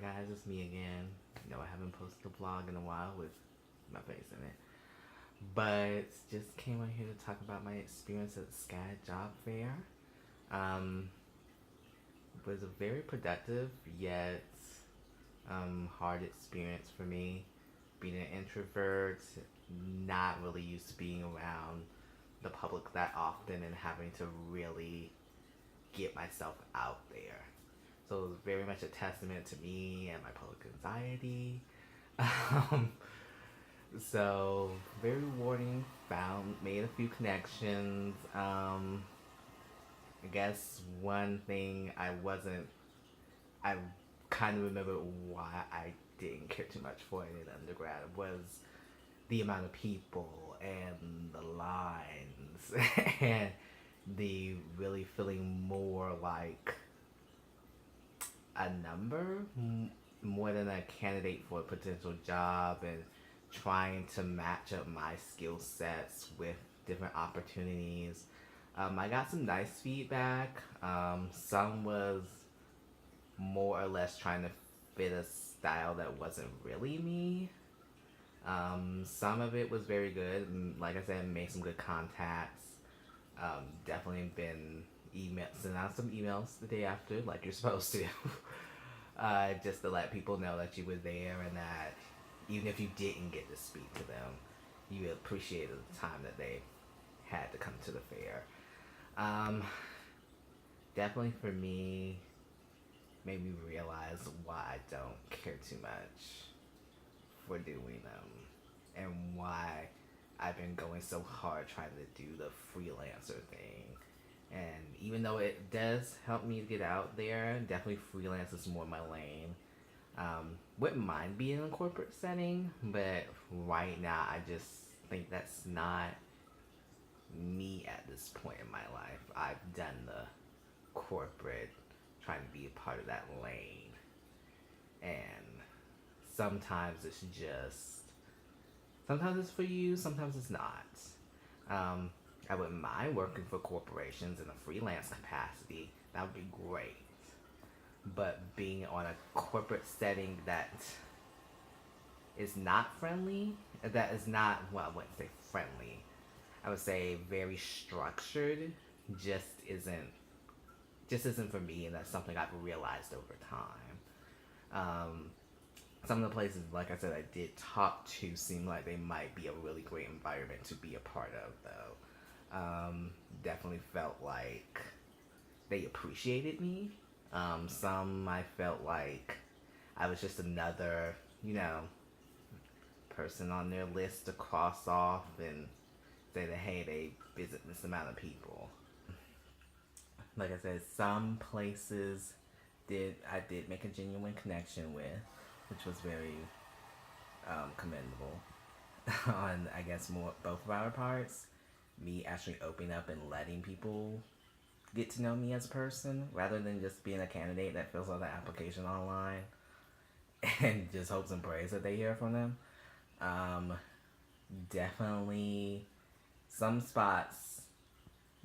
guys, it's me again. I haven't posted a vlog in a while with my face in it. But just came on here to talk about my experience at the SCAD Job Fair. Um, it was a very productive yet hard experience for me. Being an introvert, not really used to being around the public that often and having to really get myself out there. So it was very much a testament to me and my public anxiety. Um, so very rewarding. Made a few connections. I guess one thing I kind of remember why I didn't care too much for it in undergrad was the amount of people and the lines and the really feeling more like a number more than a candidate for a potential job, and trying to match up my skill sets with different opportunities. I got some nice feedback. Some was more or less trying to fit a style that wasn't really me. Some of it was very good. Like I said, made some good contacts. Definitely been sent out some emails the day after, like you're supposed to. Just to let people know that you were there and that even if you didn't get to speak to them, you appreciated the time that they had to come to the fair. Definitely for me, made me realize why I don't care too much for doing them and why I've been going so hard trying to do the freelancer thing. And even though it does help me get out there, definitely freelance is more my lane. Wouldn't mind being in a corporate setting, but right now I just think that's not me at this point in my life. I've done the corporate, trying to be a part of that lane. And sometimes sometimes it's for you, sometimes it's not. I wouldn't mind working for corporations in a freelance capacity. That would be great. But being on a corporate setting that is not friendly, that is not, well, I wouldn't say friendly. I would say very structured, just isn't for me, and that's something I've realized over time. Some of the places, like I said, I did talk to seem like they might be a really great environment to be a part of, though. Definitely felt like they appreciated me. Some I felt like I was just another, person on their list to cross off and say that, hey, they visit this amount of people. Like I said, some places I did make a genuine connection with, which was very commendable on, I guess, both of our parts. Me actually opening up and letting people get to know me as a person rather than just being a candidate that fills out the application online and just hopes and prays that they hear from them. Definitely some spots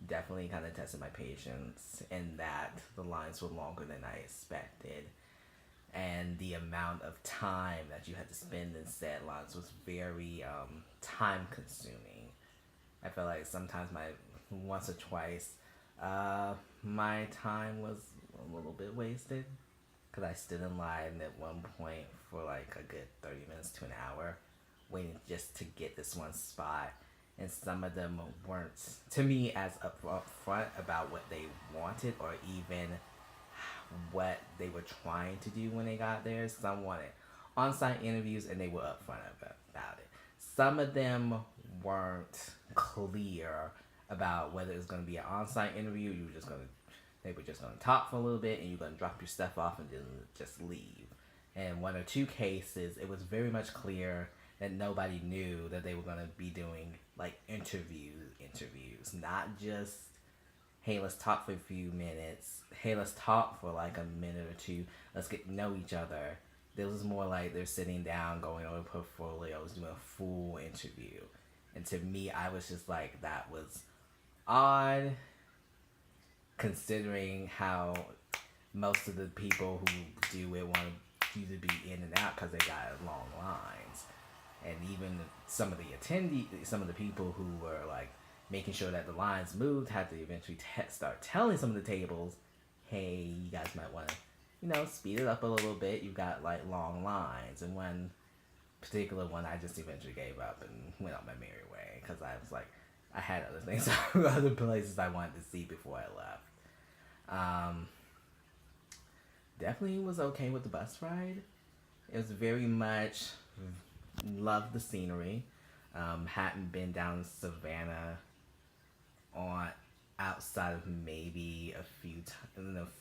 definitely kind of tested my patience in that the lines were longer than I expected, and the amount of time that you had to spend in said lines was very time consuming. I felt like sometimes once or twice, my time was a little bit wasted because I stood in line at one point for like a good 30 minutes to an hour waiting just to get this one spot. And some of them weren't, to me, as upfront about what they wanted or even what they were trying to do when they got there. Some wanted on-site interviews and they were upfront about it. Some of them weren't clear about whether it was going to be an on-site interview. They were just going to talk for a little bit and you're going to drop your stuff off and then just leave. In one or two cases, it was very much clear that nobody knew that they were going to be doing like interviews, not just, hey, let's talk for a few minutes, hey, let's talk for like a minute or two, let's get to know each other. This was more like they're sitting down, going over portfolios, doing a full interview. And to me, I was just like, that was odd, considering how most of the people who do it want to you to be in and out because they got long lines. And even some of the some of the people who were like making sure that the lines moved had to eventually start telling some of the tables, hey, you guys might want to, speed it up a little bit. You've got like long lines. And one particular one, I just eventually gave up and went on my merry way because I was like, I had other things, other places I wanted to see before I left. Definitely was okay with the bus ride. It was very much loved the scenery. Hadn't been down to Savannah on outside of maybe a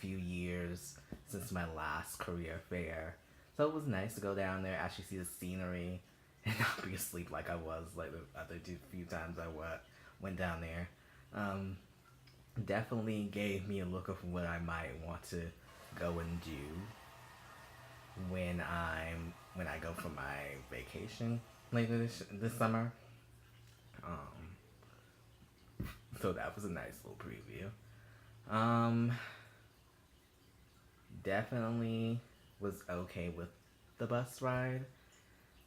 few years since my last career fair. So it was nice to go down there, actually see the scenery, and not be asleep like I was like the other few times I went down there. Definitely gave me a look of what I might want to go and do when I go for my vacation later this summer. So that was a nice little preview. Definitely was okay with the bus ride.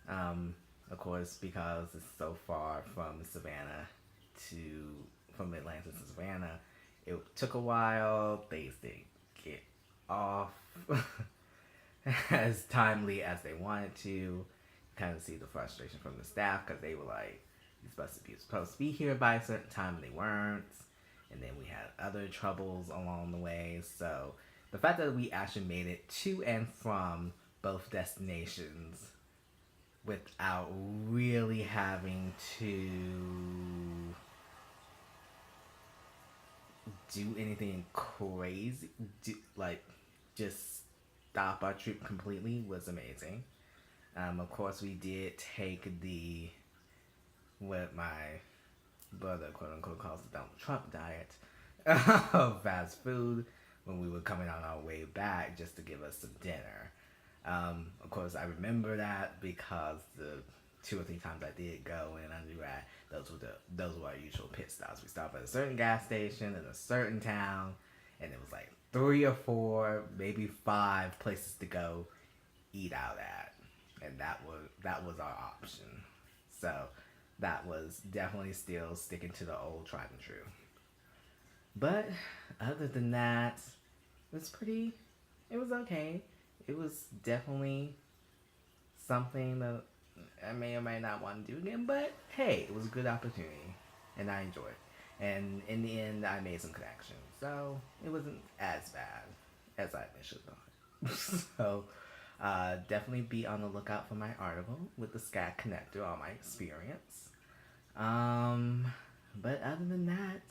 Of course, because it's so far from Atlanta to Savannah, it took a while. Things didn't get off as timely as they wanted to. Kind of see the frustration from the staff because they were like, "You're supposed to be here by a certain time," and they weren't. And then we had other troubles along the way. So the fact that we actually made it to and from both destinations without really having to do anything crazy, just stop our trip completely was amazing. Of course, we did take what my brother, quote unquote, calls the Donald Trump diet of fast food when we were coming on our way back just to give us some dinner. Of course, I remember that because the 2 or 3 times I did go in undergrad, those were our usual pit stops. We stopped at a certain gas station in a certain town, and it was like 3 or 4, maybe 5 places to go eat out at, and that was our option. So that was definitely still sticking to the old tried and true. But other than that, it was okay. It was definitely something that I may or may not want to do again, but hey, it was a good opportunity, and I enjoyed it. And in the end, I made some connections, so it wasn't as bad as I initially thought. So definitely be on the lookout for my article with the SCAD connector on my experience. But other than that,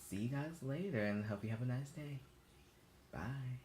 see you guys later, and hope you have a nice day. Bye.